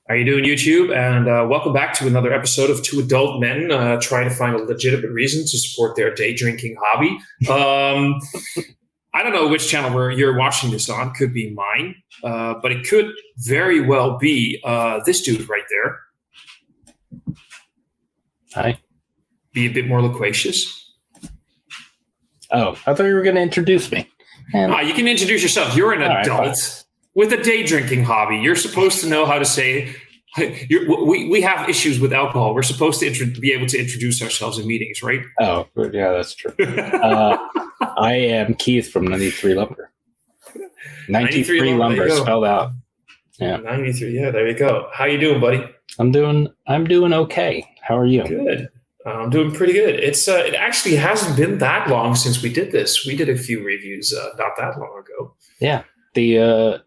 How you doing, YouTube? And welcome back to another episode of Two Adult Men trying to find a legitimate reason to support their day drinking hobby. I don't know which channel you're watching this on. Could be mine, but it could very well be this dude right there. Hi. Be a bit more loquacious. Oh, I thought you were going to introduce me. You can introduce yourself. You're an adult with a day drinking hobby. You're supposed to know how to say. We have issues with alcohol. We're supposed to be able to introduce ourselves in meetings, right? Oh, yeah, that's true. I am Keith from 93 Lumber. 93 Lumber spelled out. Yeah, 93. Yeah, there you go. How you doing, buddy? I'm doing okay. How are you? Good. I'm doing pretty good. It actually hasn't been that long since we did this. We did a few reviews not that long ago. Yeah. The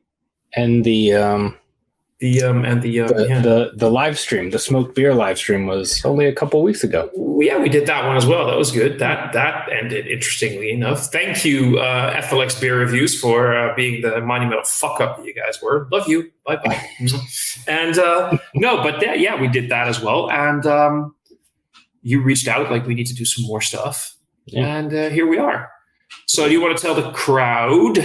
live stream, the smoked beer live stream was only a couple weeks ago. Yeah, we did that one as well. That was good. That ended interestingly enough. Thank you, FLX Beer Reviews, for being the monumental fuck up that you guys were. Love you. Bye bye. And we did that as well. And you reached out like we need to do some more stuff. Yeah. And here we are. So do you want to tell the crowd,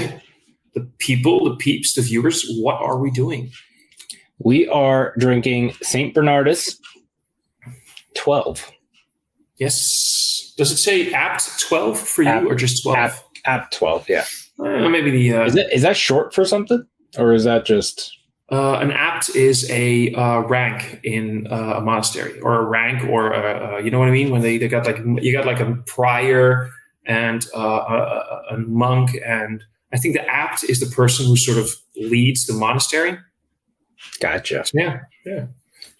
the people, the peeps, the viewers, what are we doing? We are drinking St. Bernardus 12. Yes. Does it say Apt 12 for you or just 12? Apt 12, yeah. Maybe the... Is that short for something? Or is that just... an Apt is a rank in a monastery, or a rank, or you know what I mean? When they got like... You got like a prior and a monk, and I think the Apt is the person who sort of leads the monastery. Gotcha. Yeah. There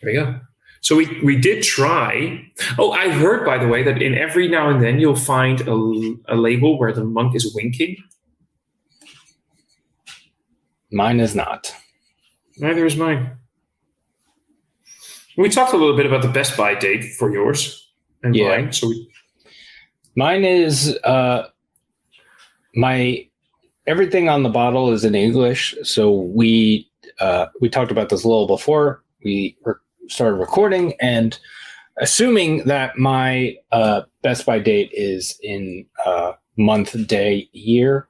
you go. So we did try. Oh, I heard, by the way, that in every now and then you'll find a label where the monk is winking. Mine is not. Neither is mine. We talked a little bit about the Best Buy date for yours and mine. So mine is everything on the bottle is in English. So we talked about this a little before we started recording, and assuming that my Best Buy date is in month, day, year,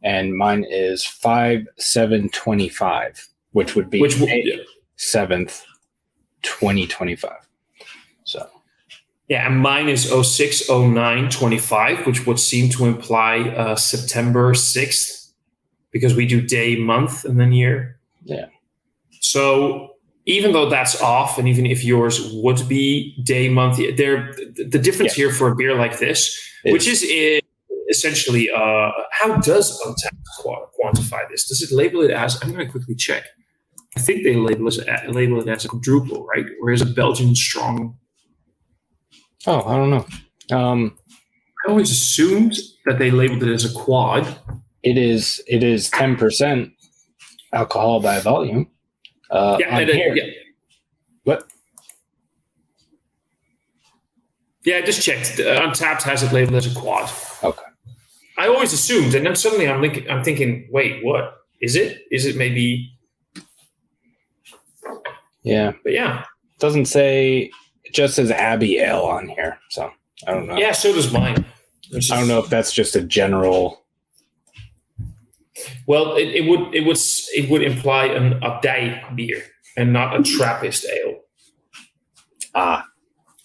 and mine is 5/7/25, which would be May 7th, 2025. So. Yeah, and mine is 06/09/25, which would seem to imply September 6th, because we do day, month, and then year. Yeah. So even though that's off, and even if yours would be day, month, the difference here for a beer like this, which is essentially, how does Opent quantify this? Does it label it as? I'm going to quickly check. I think they label it as a quadruple, right? Or is it Belgian strong? Oh, I don't know. I always assumed that they labeled it as a quad. It is 10% alcohol by volume. What? Yeah, I just checked. Untapped has it labeled as a quad. Okay. I always assumed, and then suddenly I'm thinking, wait, what is it? Is it maybe? Yeah, but yeah, it doesn't say. It just says Abbey Ale on here, so I don't know. Yeah, so does mine. I don't know if that's just a general. Well, it would imply a day beer and not a Trappist ale. Ah,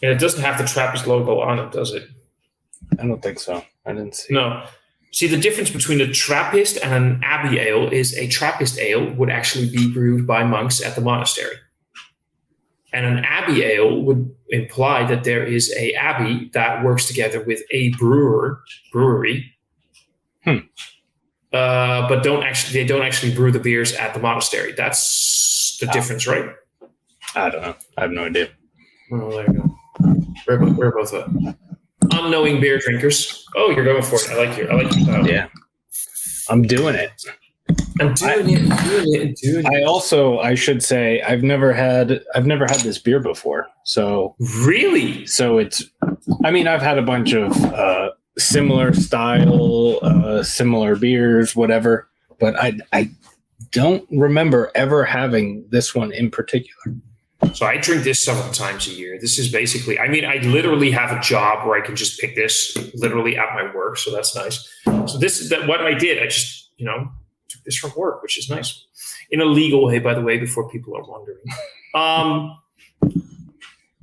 and it doesn't have the Trappist logo on it, does it? I don't think so. I didn't see. No. See, the difference between a Trappist and an Abbey ale is a Trappist ale would actually be brewed by monks at the monastery. And an Abbey ale would imply that there is a abbey that works together with a brewery. But they don't actually brew the beers at the monastery. That's the difference, right? I don't know. I have no idea. Oh, there you go. We're both unknowing beer drinkers. Oh, you're going for it. I like your style. Yeah, I'm doing it. I should say I've never had this beer before. So really, I've had a bunch of similar style, similar beers, whatever. But I don't remember ever having this one in particular. So I drink this several times a year. This is basically, I mean, I literally have a job where I can just pick this literally at my work. So that's nice. So this is what I did. I just, took this from work, which is nice. In a legal way, by the way, before people are wondering.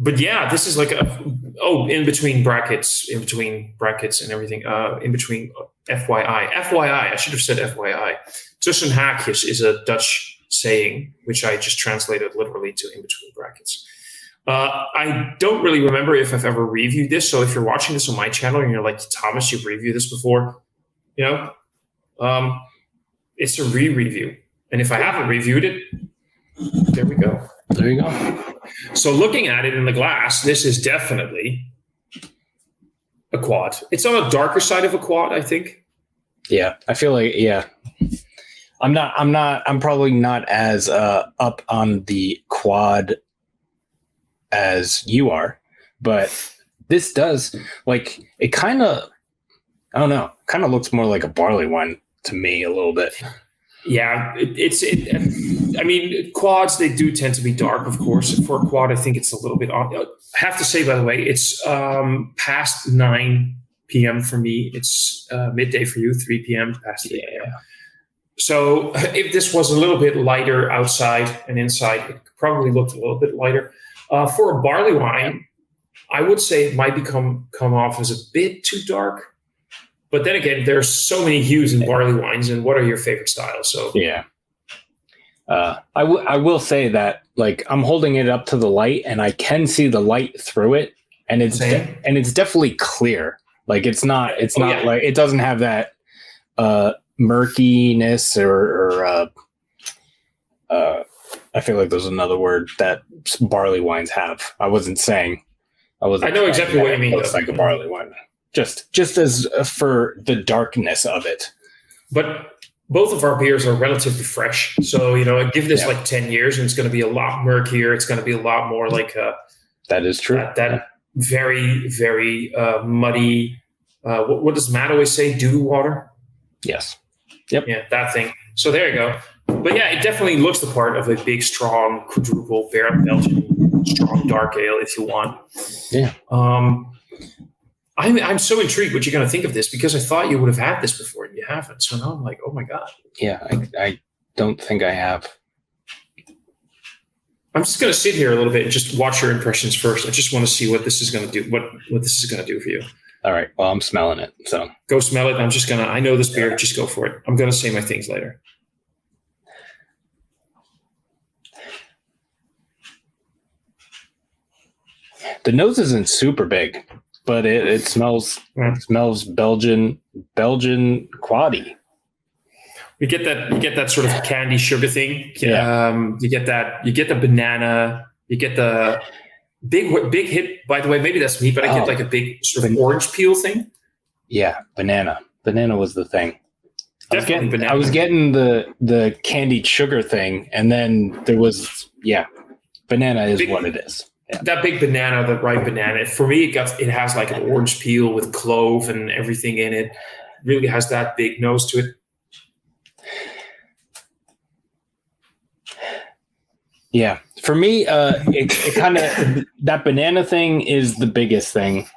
But yeah, this is like in between brackets and everything, in between FYI. FYI, I should have said FYI. Tussen haakjes is a Dutch saying, which I just translated literally to in between brackets. I don't really remember if I've ever reviewed this. So if you're watching this on my channel and you're like, Thomas, you've reviewed this before, it's a re-review. And if I haven't reviewed it, there we go. There you go. So looking at it in the glass, this is definitely a quad. It's on the darker side of a quad, I think. Yeah, I feel like, I'm probably not as up on the quad as you are, but this does, like, it kind of, I don't know, kind of looks more like a barley wine to me a little bit. Yeah, I mean, quads, they do tend to be dark, of course. For a quad, I think it's a little bit odd. I have to say, by the way, it's past 9 p.m. for me. It's midday for you, 3 p.m. past 3 a.m. So if this was a little bit lighter outside and inside, it probably looked a little bit lighter. For a barley wine, I would say it might come off as a bit too dark. But then again, there's so many hues in barley wines, and what are your favorite styles? So yeah, I will say that, like, I'm holding it up to the light, and I can see the light through it, and it's definitely clear. Like, it's not like, it doesn't have that murkiness or I feel like there's another word that barley wines have. I know exactly what you mean. Looks like a barley wine. Just as for the darkness of it. But both of our beers are relatively fresh. So, I give this like 10 years and it's going to be a lot murkier. It's going to be a lot more like that is true. That very, very muddy. What does Matt always say? Dew water? Yes. Yep. Yeah, that thing. So there you go. But yeah, it definitely looks the part of a big, strong, quadruple Belgian strong dark ale if you want. Yeah. I'm so intrigued what you're going to think of this, because I thought you would have had this before and you haven't. So now I'm like, oh my God. Yeah, I don't think I have. I'm just going to sit here a little bit and just watch your impressions first. I just want to see what this is going to do, what this is going to do for you. All right. Well, I'm smelling it. So go smell it. I know this beer. Just go for it. I'm going to say my things later. The nose isn't super big, but it smells Belgian quaddy. You get that sort of candy sugar thing. Yeah. You get the banana. You get the big hit. By the way, maybe that's me, but I get like a big sort of orange peel thing. Yeah, banana. Banana was the thing. Definitely banana. I was getting the candied sugar thing, and then there was banana is what it is. Yeah. That big banana, the ripe banana. For me, it has like an orange peel with clove and everything in it. Really has that big nose to it. Yeah, for me, it kind of that banana thing is the biggest thing.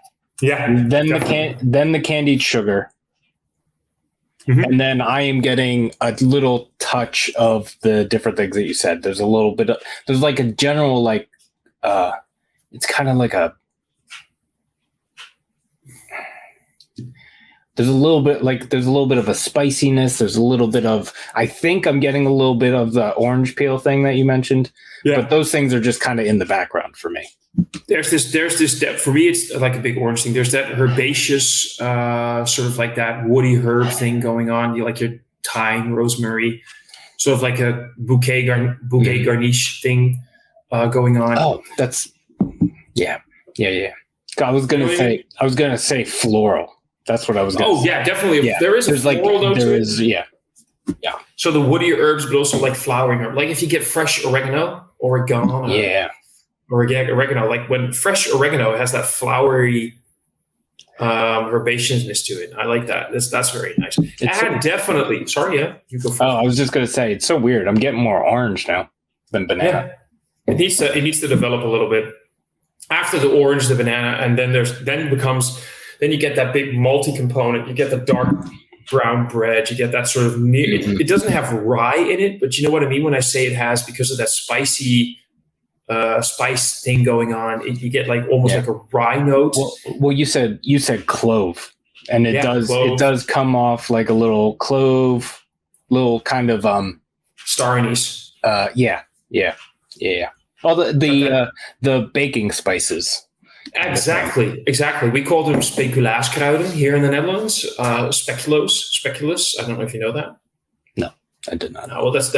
Yeah. Then the candied sugar, and then I am getting a little touch of the different things that you said. There's a little bit of like a general like. It's kind of like there's a little bit of a spiciness. There's a little bit of, I think I'm getting a little bit of the orange peel thing that you mentioned, but those things are just kind of in the background for me. There's this for me, it's like a big orange thing. There's that herbaceous, sort of like that woody herb thing going on. You like your thyme, rosemary, sort of like a bouquet garnish thing. Going on. Oh, that's yeah. I was gonna say floral. That's what I was gonna say. Yeah, definitely. Yeah. There's a floral note to it. Yeah. So the woodier herbs, but also like flowering herb. Like if you get fresh oregano. Oregano, like when fresh oregano has that flowery herbaceousness to it. I like that. That's very nice. Definitely. Sorry, yeah. You go first. Oh, I was just going to say, it's so weird. I'm getting more orange now than banana. Yeah. It needs to develop a little bit. After the orange, the banana, and then you get that big malty component. You get the dark brown bread. You get that sort of it doesn't have rye in it, but you know what I mean when I say it has, because of that spicy spice thing going on. You get like almost like a rye note. Well, you said clove, and it does come off like a little clove, little kind of star anise. Yeah. All the baking spices. Exactly. We call them speculaaskruiden here in the Netherlands. Speculus. I don't know if you know that. No, I did not. No, well, that's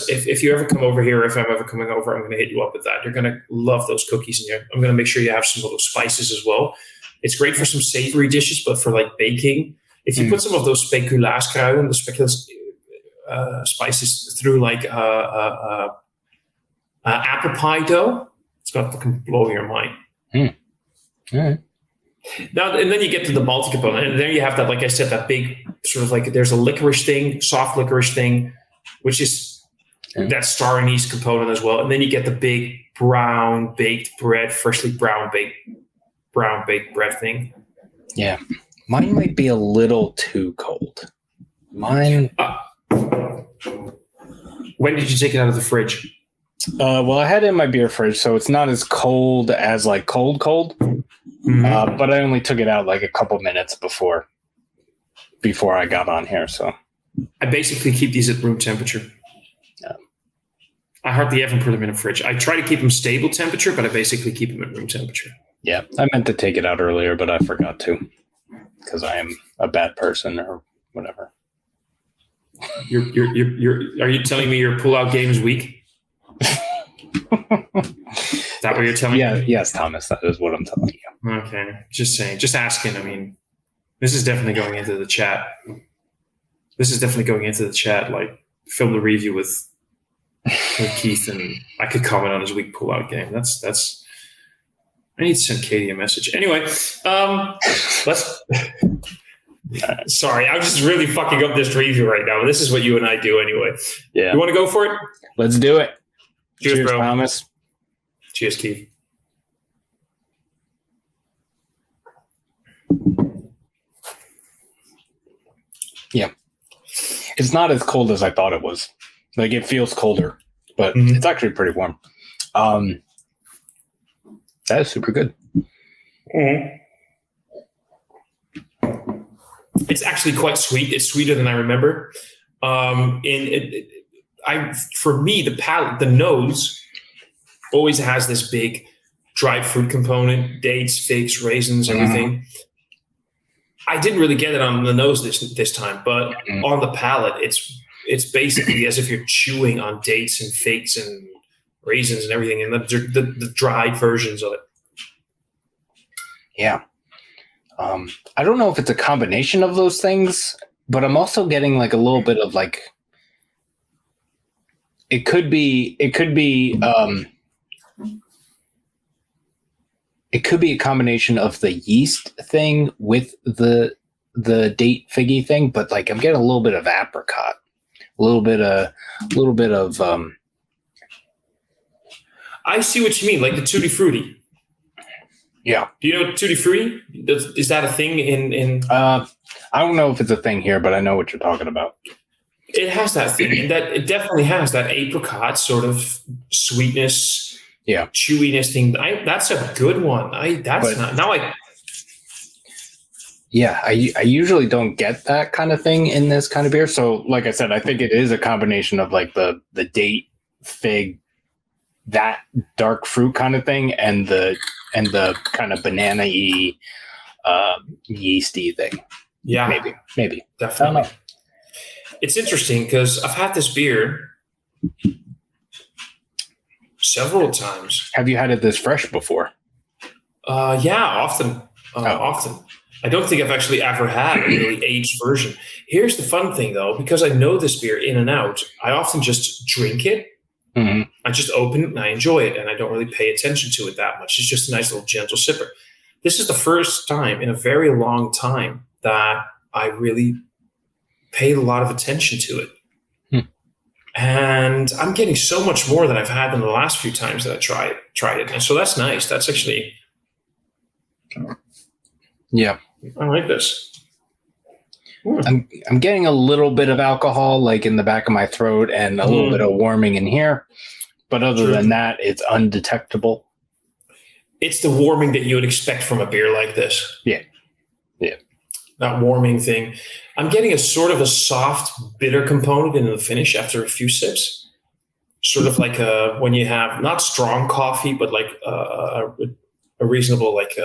if you ever come over here, if I'm ever coming over, I'm going to hit you up with that. You're going to love those cookies, and I'm going to make sure you have some of those spices as well. It's great for some savory dishes, but for like baking, if you put some of those speculaaskruiden, the speculus spices through like apple pie dough, it's going to fucking blow your mind. All right. Now, and then you get to the malty component, and then you have that, like I said, that big sort of like, there's a licorice thing, soft licorice thing, which is that star anise component as well. And then you get the big brown baked bread, freshly brown baked bread thing. Yeah. Mine might be a little too cold. Mine. When did you take it out of the fridge? Well, I had it in my beer fridge, so it's not as cold as like cold. Mm-hmm. But I only took it out like a couple minutes before I got on here. So I basically keep these at room temperature. Yeah. I hardly ever put them in a fridge. I try to keep them stable temperature, but I basically keep them at room temperature. Yeah, I meant to take it out earlier, but I forgot to because I am a bad person or whatever. Are you telling me your pull-out game is weak? Is that what you're telling me? Yes, Thomas, that is what I'm telling you. Okay, just saying, just asking. I mean, this is definitely going into the chat. Like, film the review with Keith, and I could comment on his weak pull-out game. That's. I need to send Katie a message. Anyway, let's. Sorry, I'm just really fucking up this review right now. This is what you and I do anyway. Yeah. You want to go for it? Let's do it. Cheers, bro. Thomas. Cheers, Keith. Yeah. It's not as cold as I thought it was. Like, it feels colder, but it's actually pretty warm. That is super good. Mm-hmm. It's actually quite sweet. It's sweeter than I remember. For me, the nose always has this big dried fruit component, dates, figs, raisins, everything. I didn't really get it on the nose this time, but on the palate, it's basically as if you're chewing on dates and figs and raisins and everything, and the dried versions of it. Yeah. I don't know if it's a combination of those things, but I'm also getting like a little bit of like, it could be a combination of the yeast thing with the date figgy thing, but like I'm getting a little bit of apricot, a little bit of I see what you mean, like the Tutti Frutti. Yeah. Do you know Tutti Frutti? Is that a thing in? I don't know if it's a thing here, but I know what you're talking about. It has that thing, and that it definitely has that apricot sort of sweetness, chewiness thing. That's a good one. I usually don't get that kind of thing in this kind of beer. So, like I said, I think it is a combination of like the date, fig, that dark fruit kind of thing, and the kind of banana-y, yeasty thing. Yeah, maybe definitely. I don't know. It's interesting because I've had this beer several times. Have you had it this fresh before? Yeah, often. Often. I don't think I've actually ever had a really aged version. Here's the fun thing, though, because I know this beer in and out, I often just drink it. I just open it and I enjoy it, and I don't really pay attention to it that much. It's just a nice little gentle sipper. this is the first time in a very long time that I really paid a lot of attention to it. And I'm getting so much more than I've had in the last few times that I tried it. And so that's nice. That's actually, yeah, I like this. I'm getting a little bit of alcohol like in the back of my throat and a little bit of warming in here. But other than that, it's undetectable. It's the warming that you would expect from a beer like this. Yeah. That warming thing. I'm getting a sort of a soft, bitter component in the finish after a few sips. Sort of like when you have not strong coffee, but like a reasonable like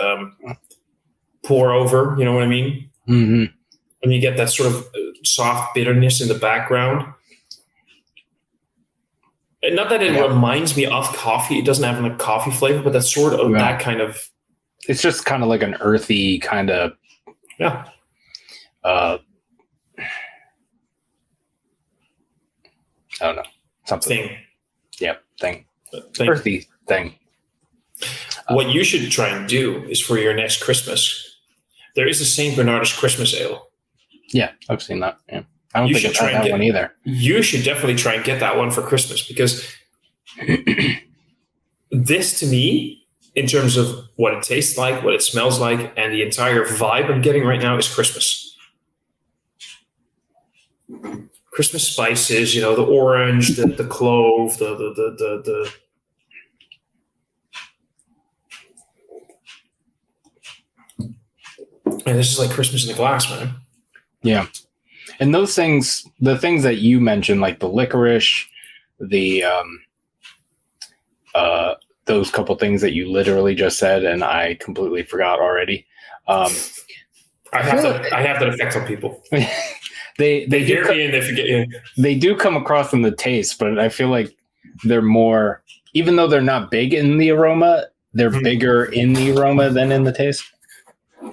pour over. You know what I mean? Mm-hmm. And you get that sort of soft bitterness in the background. And not that it reminds me of coffee. It doesn't have like coffee flavor, but that's sort of that kind of. It's just kind of like an earthy kind of. Yeah. I don't know. Something. Thing. Yep. Thing. Earthy thing. What you should try and do is for your next Christmas, there is a St. Bernardus Christmas ale. Yeah, I've seen that. Yeah. I don't think I've tried that one either. You should definitely try and get that one for Christmas because this to me, in terms of what it tastes like, what it smells like, and the entire vibe I'm getting right now is Christmas. Christmas spices, the orange, the clove, the and this is like Christmas in a glass, man. Yeah. And those things, the things that you mentioned, like the licorice, the those couple things that you literally just said, and I completely forgot already. I have that effect on people. They hear me and they forget you. They do come across in the taste, but I feel like they're more, even though they're not big in the aroma, they're bigger in the aroma than in the taste.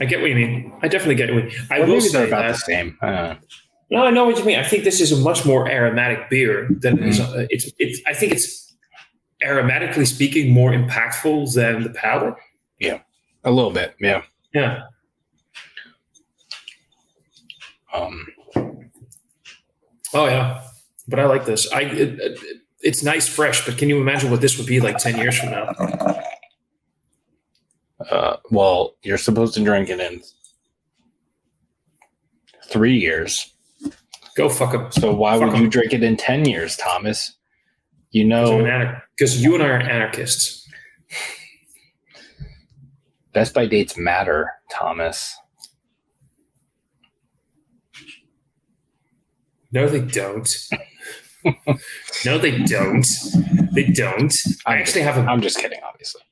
I get what you mean. I definitely get what you mean. I will maybe say they're about the same. No, I know what you mean. I think this is a much more aromatic beer than it's. I think it's aromatically speaking more impactful than the palate. Yeah, a little bit. Yeah. Yeah. Oh yeah, but I like this. It's nice, fresh. But can you imagine what this would be like 10 years from now? Well, you're supposed to drink it in 3 years. Go fuck up. So why would you drink it in 10 years, Thomas? Because you and I are anarchists. Best by dates matter, Thomas. No, they don't. No, they don't. They don't. I'm just kidding, obviously.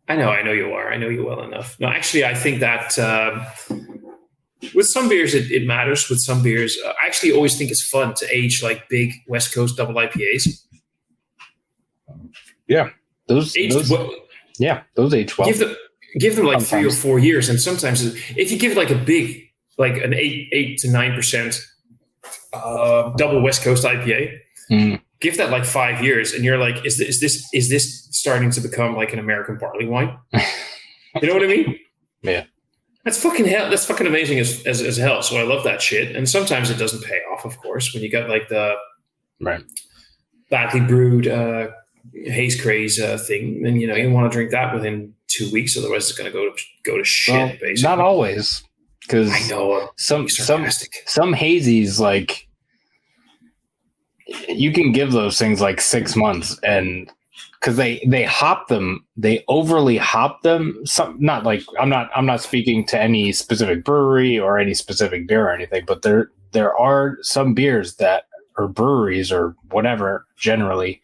I know you are. I know you well enough. No, actually, I think that with some beers, it matters. With some beers, I actually always think it's fun to age like big West Coast double IPAs. Yeah. Those age well. Give them like sometimes 3 or 4 years. And sometimes if you give it like a big, like an 8 to 9%, double West Coast IPA, give that like 5 years, and you're like, is this starting to become like an American barley wine? You know what I mean? Yeah, that's fucking hell. That's fucking amazing as hell. So I love that shit. And sometimes it doesn't pay off, of course, when you got like the badly brewed haze craze thing. Then you want to drink that within 2 weeks, otherwise it's going to go to shit. Well, basically, not always. Because I know some hazies, like you can give those things like 6 months, and because they hop them, they overly hop them. Not like I'm not speaking to any specific brewery or any specific beer or anything, but there are some beers that or breweries or whatever generally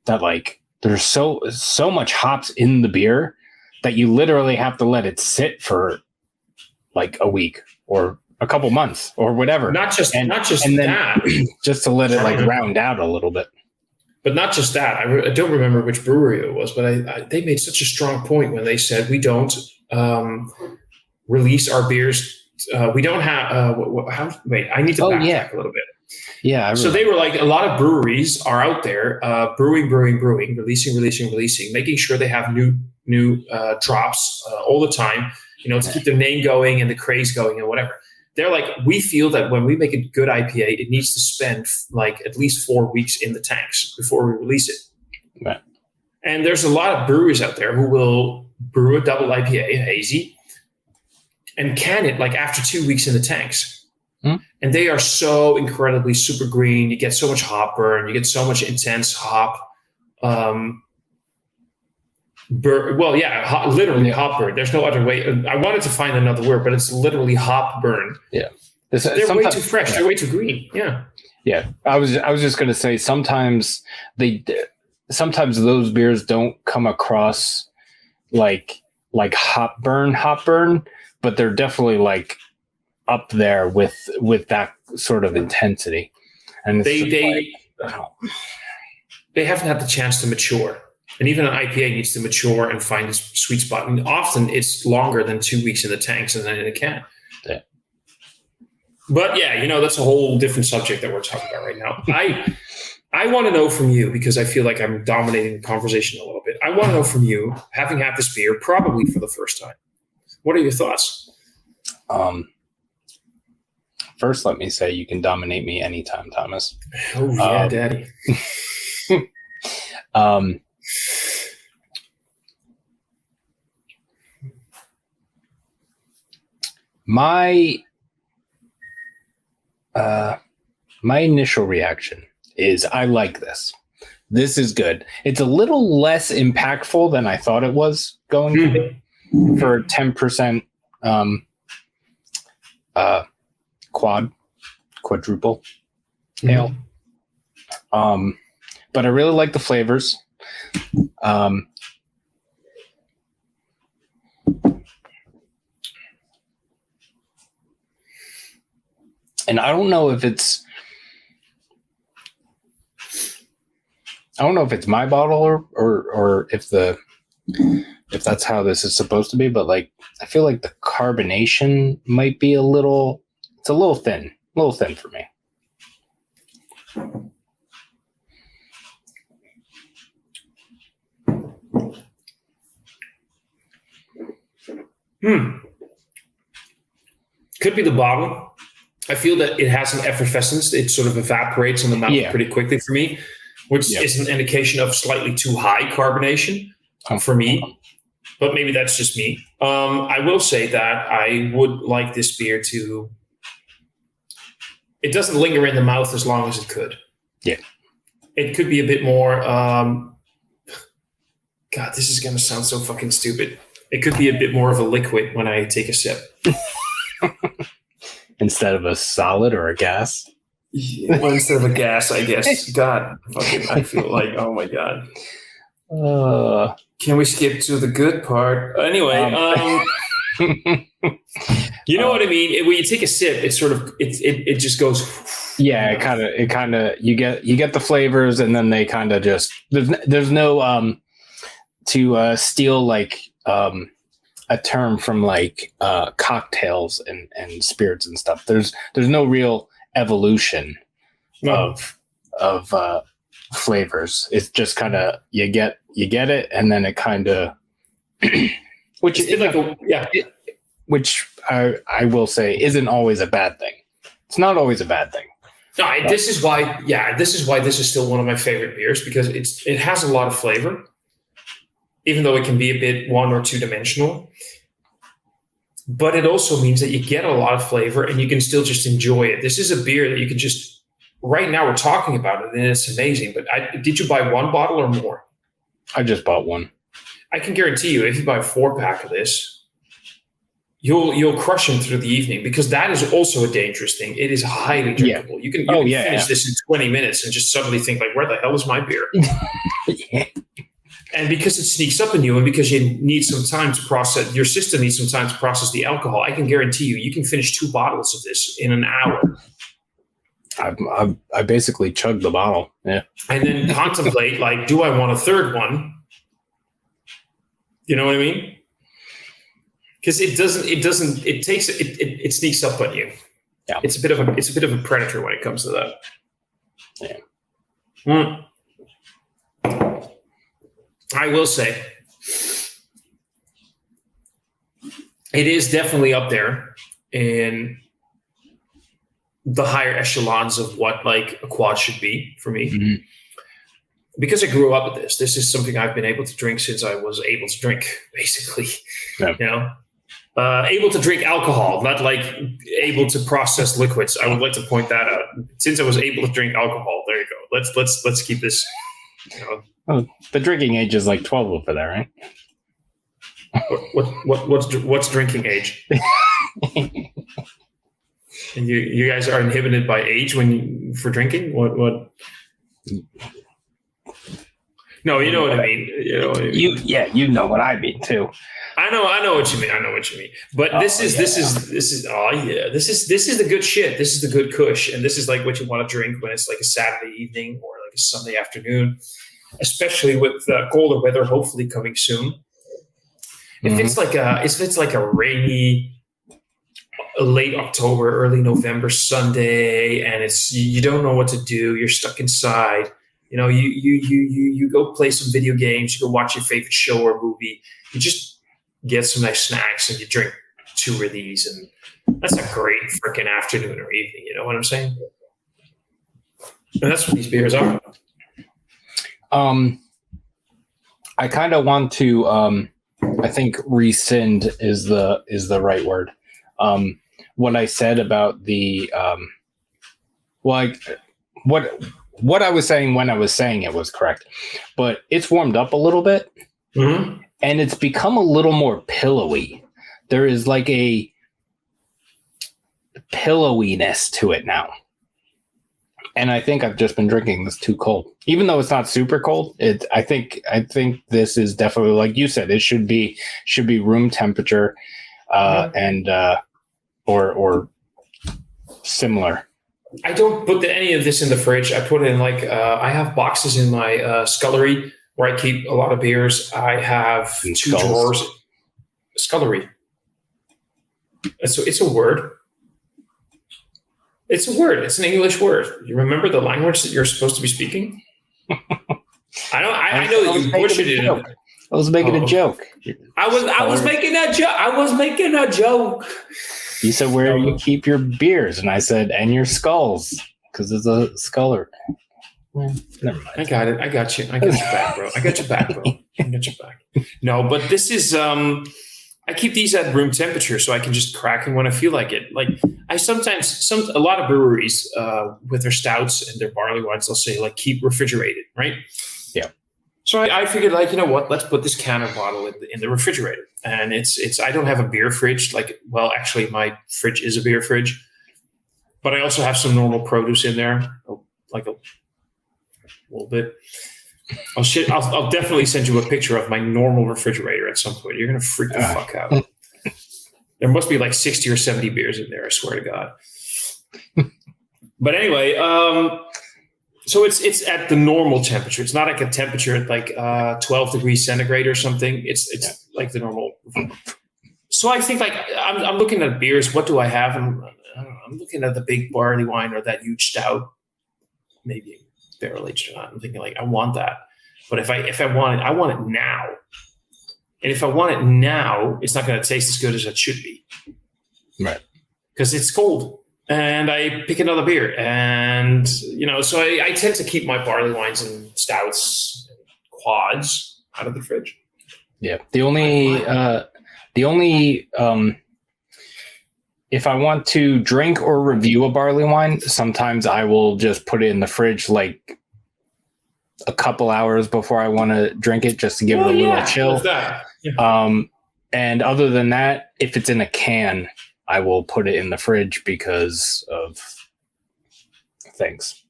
that like there's so much hops in the beer that you literally have to let it sit for like a week or a couple months or whatever. Not just that. Just to let it like round out a little bit. But not just that. I don't remember which brewery it was, but they made such a strong point when they said we don't release our beers. We don't have. Wait, I need to backtrack a little bit. Yeah. So they were like, a lot of breweries are out there brewing, releasing, making sure they have new drops all the time. to keep their name going and the craze going and whatever. They're like, we feel that when we make a good IPA, it needs to spend like at least 4 weeks in the tanks before we release it. Right. And there's a lot of brewers out there who will brew a double IPA, a hazy, and can it like after 2 weeks in the tanks. And they are so incredibly super green. You get so much hop burn. You get so much intense hop. Literally hop burn. There's no other way. I wanted to find another word, but it's literally hop burn. Yeah. They're way too fresh. Yeah. They're way too green. Yeah. Yeah. I was just going to say sometimes those beers don't come across like hop burn, but they're definitely like up there with that sort of intensity. And they haven't had the chance to mature. And even an IPA needs to mature and find its sweet spot. And often it's longer than 2 weeks in the tanks and then in a can. Yeah. But yeah, that's a whole different subject that we're talking about right now. I want to know from you, because I feel like I'm dominating the conversation a little bit. I want to know from you, having had this beer probably for the first time, what are your thoughts? First, let me say you can dominate me anytime, Thomas. Oh, yeah, Daddy. My initial reaction is I like this. This is good. It's a little less impactful than I thought it was going to be for 10% quadruple ale. But I really like the flavors. And I don't know if it's my bottle or if that's how this is supposed to be, but like I feel like the carbonation might be a little thin for me. Could be the bottle. I feel that it has an effervescence. It sort of evaporates in the mouth pretty quickly for me, which is an indication of slightly too high carbonation for me. But maybe that's just me. I will say that I would like this beer to... It doesn't linger in the mouth as long as it could. Yeah. It could be a bit more... God, this is going to sound so fucking stupid. It could be a bit more of a liquid when I take a sip. Instead of a solid or a gas? Well, instead of a gas, I guess. God, fucking, I feel like, oh my God. Can we skip to the good part? Anyway, you know what I mean? When you take a sip, it's sort of, it just goes. Yeah, it kind of, you get the flavors and then they kind of just, there's no, to steal like, a term from like cocktails and spirits and stuff. There's no real evolution of flavors. It's just kind of you get it, and then it kind of which I will say isn't always a bad thing. It's not always a bad thing. No, this is why this is still one of my favorite beers, because it has a lot of flavor, even though it can be a bit one or two dimensional. But it also means that you get a lot of flavor and you can still just enjoy it. This is a beer that you can just, right now we're talking about it and it's amazing. But did you buy one bottle or more? I just bought one. I can guarantee you, if you buy a 4-pack of this, you'll crush them through the evening, because that is also a dangerous thing. It is highly drinkable. You can finish this in 20 minutes and just suddenly think like, where the hell is my beer? Yeah. And because it sneaks up on you, and because you need some time to process, your system needs some time to process the alcohol, I can guarantee you can finish 2 bottles of this in an hour. I basically chugged the bottle. Yeah. And then contemplate, like, do I want a third one? You know what I mean? Because it sneaks up on you. Yeah. It's a bit of a predator when it comes to that. Yeah. I will say, it is definitely up there in the higher echelons of what like a quad should be for me. Mm-hmm. Because I grew up with this. This is something I've been able to drink since I was able to drink, basically. Yeah. You know, able to drink alcohol, not like able to process liquids. I would like to point that out. Since I was able to drink alcohol, there you go. Let's keep this. You know. Oh, the drinking age is like 12 over there, right? What's drinking age? And you guys are inhibited by age for drinking? What? No, you know what I mean. You know what I mean. You know what I mean too. I know what you mean. I know what you mean. But this is the good shit. This is the good kush, and this is like what you want to drink when it's like a Saturday evening or like a Sunday afternoon, especially with colder weather hopefully coming soon. If it's like a rainy late October, early November Sunday, and you don't know what to do, you're stuck inside. You know, you go play some video games, you go watch your favorite show or movie, you just get some nice snacks and you drink 2 of these, and that's a great freaking afternoon or evening. You know what I'm saying? And that's what these beers are. I kind of want to. I think rescind is the right word. What I said about the what I was saying when I was saying it was correct, but it's warmed up a little bit, mm-hmm. and it's become a little more pillowy. There is like a pillowiness to it now. And I think I've just been drinking this too cold, even though it's not super cold. I think this is definitely, like you said, it should be room temperature, and or similar. I don't put any of this in the fridge. I put it in I have boxes in my scullery where I keep a lot of beers. I have 2 drawers. Scullery. It's a word. It's a word. It's an English word. You remember the language that you're supposed to be speaking? I know that you pushed it in. I was making a joke. I was making that joke. I was making a joke. You said where you keep your beers, and I said and your skulls because it's a scullery. Well, never mind. I got it. I got you. I got your back, bro. I got your back, bro. I got your back. No, but this is I keep these at room temperature so I can just crack them when I feel like it. Like a lot of breweries with their stouts and their barley wines, they'll say like keep refrigerated, right? Yeah. So I figured like, you know what, let's put this can of bottle in the refrigerator. And it's I don't have a beer fridge. Actually my fridge is a beer fridge, but I also have some normal produce in there, like a little bit. I'll definitely send you a picture of my normal refrigerator at some point. You're going to freak the fuck out. There must be like 60 or 70 beers in there, I swear to God. But anyway, so it's at the normal temperature. It's not like a temperature at like 12 degrees centigrade or something. It's like the normal. So I think like I'm looking at beers. What do I have? I'm looking at the big barley wine or that huge stout, maybe barrel aged or not. I'm thinking like I want that, but if I want it, I want it now. And if I want it now, it's not going to taste as good as it should be, right? Because it's cold. And I pick another beer, and so I tend to keep my barley wines and stouts and quads out of the fridge. Yeah, the only if I want to drink or review a barley wine, sometimes I will just put it in the fridge like a couple hours before I want to drink it, just to give it a little chill. Yeah. And other than that, if it's in a can, I will put it in the fridge because of things.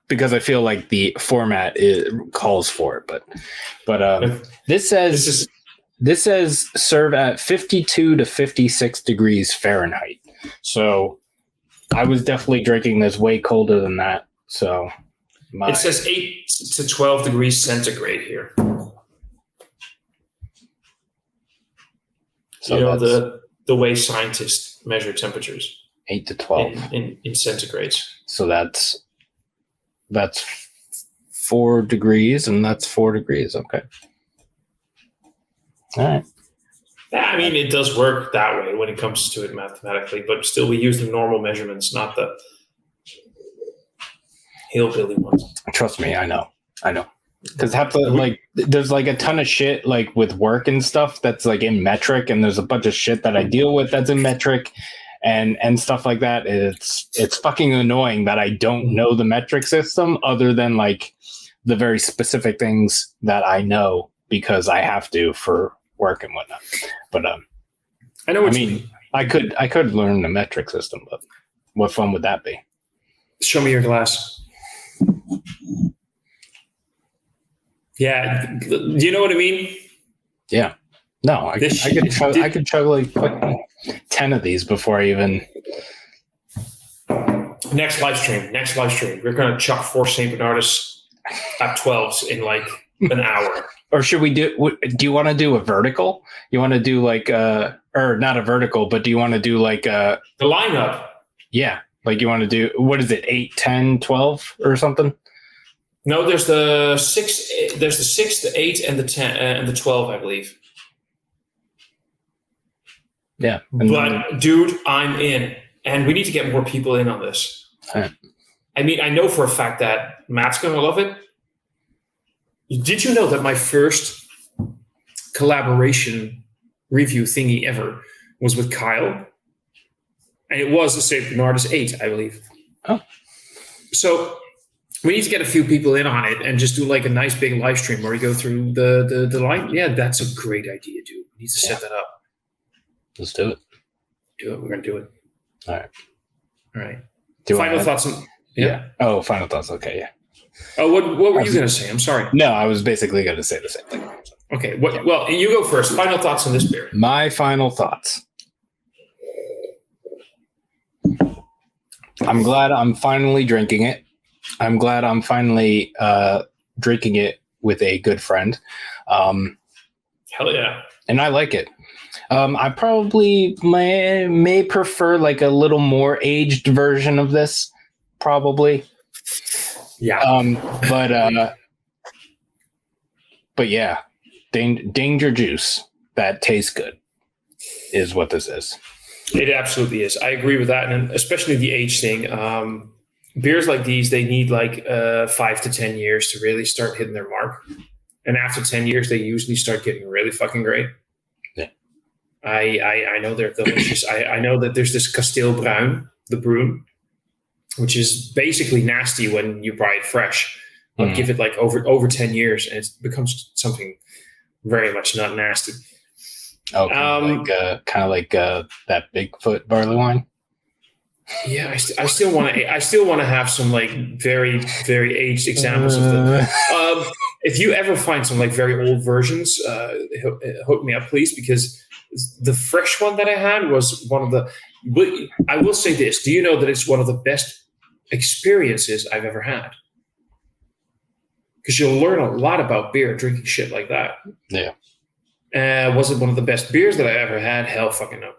Because I feel like the format calls for it. But this says serve at 52 to 56 degrees Fahrenheit. So I was definitely drinking this way colder than that. So it says 8 to 12 degrees centigrade here. So the way scientists measure temperatures. 8 to 12 in centigrades. So that's 4 degrees, and that's 4 degrees. Okay. All right. I mean, it does work that way when it comes to it mathematically, but still we use the normal measurements, not the hillbilly ones. Trust me, I know. Because there's like a ton of shit like with work and stuff that's like in metric, and there's a bunch of shit that I deal with that's in metric and stuff like that. It's fucking annoying that I don't know the metric system other than like the very specific things that I know because I have to for work and whatnot. But I know what you mean. I could learn the metric system, but what fun would that be? Show me your glass. Yeah, do you know what I mean? Yeah. No, I could chug like fucking 10 of these before I even. Next live stream. We're gonna chuck 4 Saint Bernardus at 12s in like an hour. Or should we do you want to do a vertical? You want to do like or not a vertical, but do you want to do like the lineup? Yeah, like you want to do, what is it, 8, 10, 12 or something? No, there's the 6, the 8, and the 10 and the 12, I believe. Yeah. But dude, I'm in, and we need to get more people in on this. Right. I mean, I know for a fact that Matt's gonna love it. Did you know that my first collaboration review thingy ever was with Kyle? And it was the St. Bernardus 8, I believe. Oh. So we need to get a few people in on it and just do like a nice big live stream where we go through the line. Yeah, that's a great idea, dude. We need to set that up. Let's do it. We're going to do it. All right. Final thoughts? Yeah. Oh, final thoughts. Okay, yeah. Oh, what were you going to say? I'm sorry. No, I was basically going to say the same thing. Okay. Well, you go first. Final thoughts on this beer. My final thoughts. I'm glad I'm finally drinking it. I'm glad I'm finally drinking it with a good friend. Hell yeah. And I like it. I probably may prefer like a little more aged version of this, probably. Yeah. But yeah, Danger Juice that tastes good is what this is. It absolutely is. I agree with that, and especially the age thing. Beers like these, they need like 5 to 10 years to really start hitting their mark. And after 10 years, they usually start getting really fucking great. Yeah. I know they're delicious. I know that there's this Kasteel Bruin, the Bruin, which is basically nasty when you buy it fresh. But give it like over 10 years and it becomes something very much not nasty. Oh, kind of like that Bigfoot barley wine. Yeah, I still want to have some like very, very aged examples of them. If you ever find some like very old versions, hook me up, please, because the fresh one that I had was one of the. I will say this: do you know that it's one of the best experiences I've ever had? Because you'll learn a lot about beer drinking shit like that. Yeah. Was it one of the best beers that I ever had? Hell fucking no.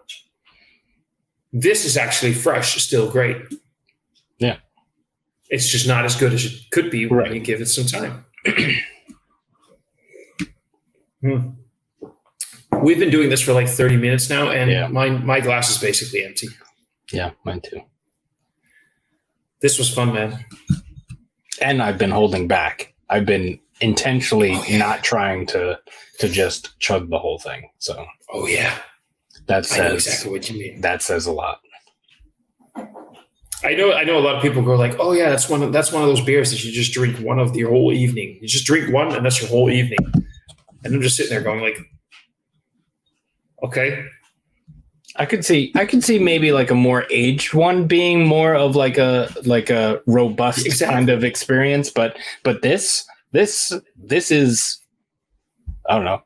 This is actually fresh, still great. Yeah. It's just not as good as it could be when you give it some time. We've been doing this for like 30 minutes now, and my glass is basically empty. Yeah, mine too. This was fun, man. And I've been holding back. I've been intentionally not trying to just chug the whole thing. So. Oh yeah. That says I know exactly what you mean. That says a lot. I know a lot of people go like, "Oh yeah, that's one of those beers that you just drink one of your whole evening. You just drink one, and that's your whole evening." And I'm just sitting there going like, "Okay." I could see maybe like a more aged one being more of like a robust kind of experience, but this is, I don't know.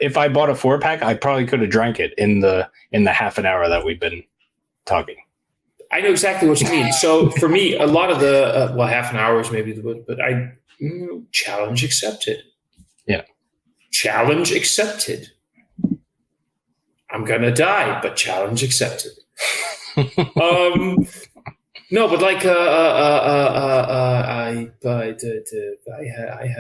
If I bought a 4-pack, I probably could have drank it in the half an hour that we've been talking. I know exactly what you mean. So for me, a lot of the half an hour is maybe but I challenge accepted. Yeah, challenge accepted. I'm gonna die, but challenge accepted. No, but like I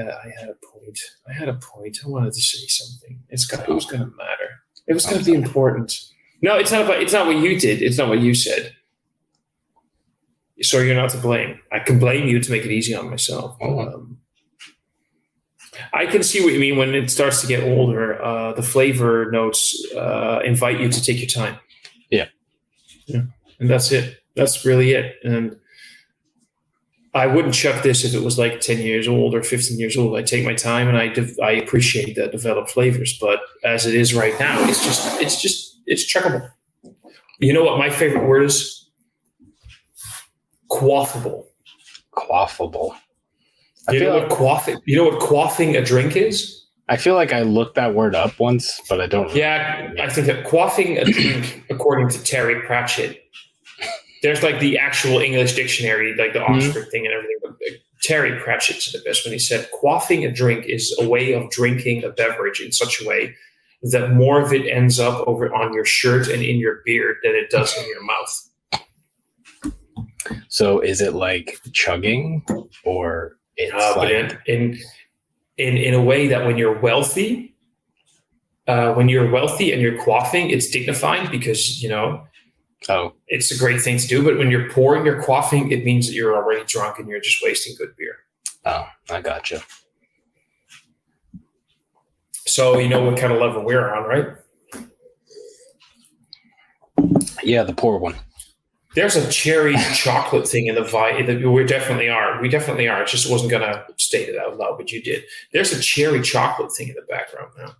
had a point. I wanted to say something. It was gonna matter. It was going to be important. No, it's not what you did. It's not what you said. So you're not to blame. I can blame you to make it easy on myself. I can see what you mean when it starts to get older. The flavor notes invite you to take your time. Yeah. And that's it. That's really it. And I wouldn't chuck this if it was like 10 years old or 15 years old. I take my time and I appreciate the developed flavors. But as it is right now, it's chuckable. You know what my favorite word is? Quaffable. Quaffable. You know what quaffing a drink is? I feel like I looked that word up once, but I don't. Yeah, I think that quaffing a drink, according to Terry Pratchett, there's like the actual English dictionary, like the Oxford thing and everything. But Terry Pratchett said it best when he said, quaffing a drink is a way of drinking a beverage in such a way that more of it ends up over on your shirt and in your beard than it does in your mouth. So is it like chugging, or it's like in a way that when you're wealthy and you're quaffing, it's dignified because, it's a great thing to do. But when you're poor and you're quaffing, it means that you're already drunk and you're just wasting good beer. Oh, I gotcha. So you know what kind of level we're on, right? Yeah, the poor one. There's a cherry chocolate thing in the vibe. We definitely are. It just wasn't going to state it out loud, but you did. There's a cherry chocolate thing in the background now.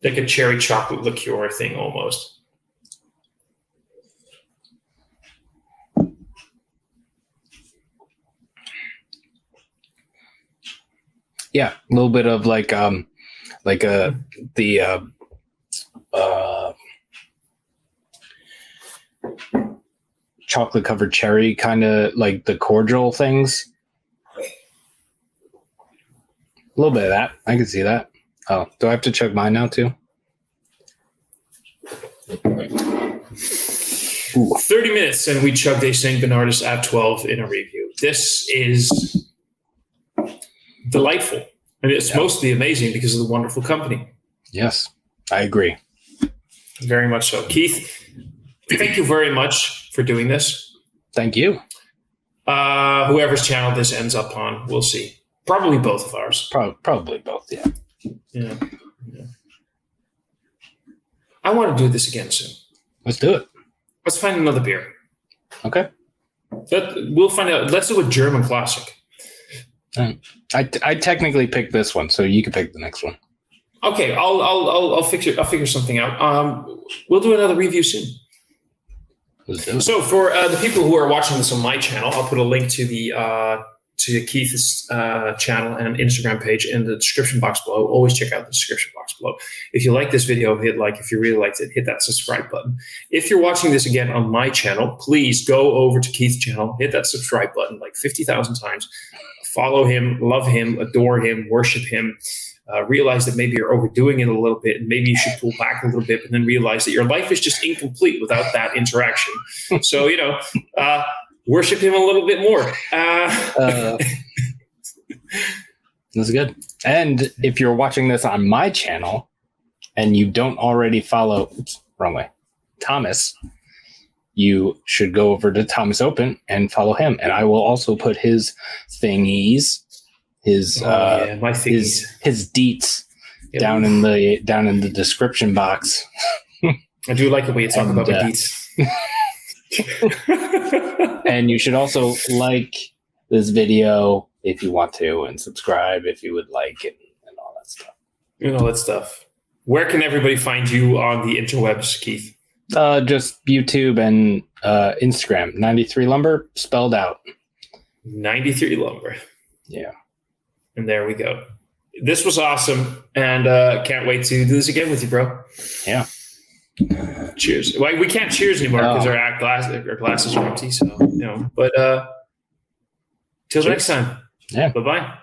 Like a cherry chocolate liqueur thing almost. Yeah, a little bit of chocolate covered cherry, kind of like the cordial things. A little bit of that. I can see that. Oh, do I have to chug mine now too? Ooh. 30 minutes and we chugged a St. Bernardus at 12 in a review. This is delightful. And it's mostly amazing because of the wonderful company. Yes, I agree. Very much so. Keith, thank you very much for doing this. Thank you. Whoever's channel this ends up on, we'll see. Probably both of ours. Probably both, yeah. Yeah. I want to do this again soon. Let's do it. Let's find another beer. Okay. We'll find out. Let's do a German classic. I technically picked this one, so you can pick the next one. Okay, I'll figure something out. We'll do another review soon. So for the people who are watching this on my channel, I'll put a link to Keith's channel and Instagram page in the description box below. Always check out the description box below. If you like this video, hit like. If you really liked it, hit that subscribe button. If you're watching this again on my channel, please go over to Keith's channel, hit that subscribe button like 50,000 times. Follow him, love him, adore him, worship him. Realize that maybe you're overdoing it a little bit and maybe you should pull back a little bit, but then realize that your life is just incomplete without that interaction. So, worship him a little bit more. That's good. And if you're watching this on my channel and you don't already follow, Thomas, you should go over to Thomas Opent and follow him. And I will also put his thingies, his deets down in the description box. I do like the way you talk about my deets. And you should also like this video if you want to, and subscribe if you would like it, and all that stuff. All that stuff. Where can everybody find you on the interwebs, Keith? Just YouTube and Instagram. 93 Lumber spelled out. 93 Lumber. Yeah. And there we go. This was awesome, and can't wait to do this again with you, bro. Yeah. Cheers. Well, we can't cheers anymore because our glasses are empty. So, but till next time. Yeah. Bye-bye.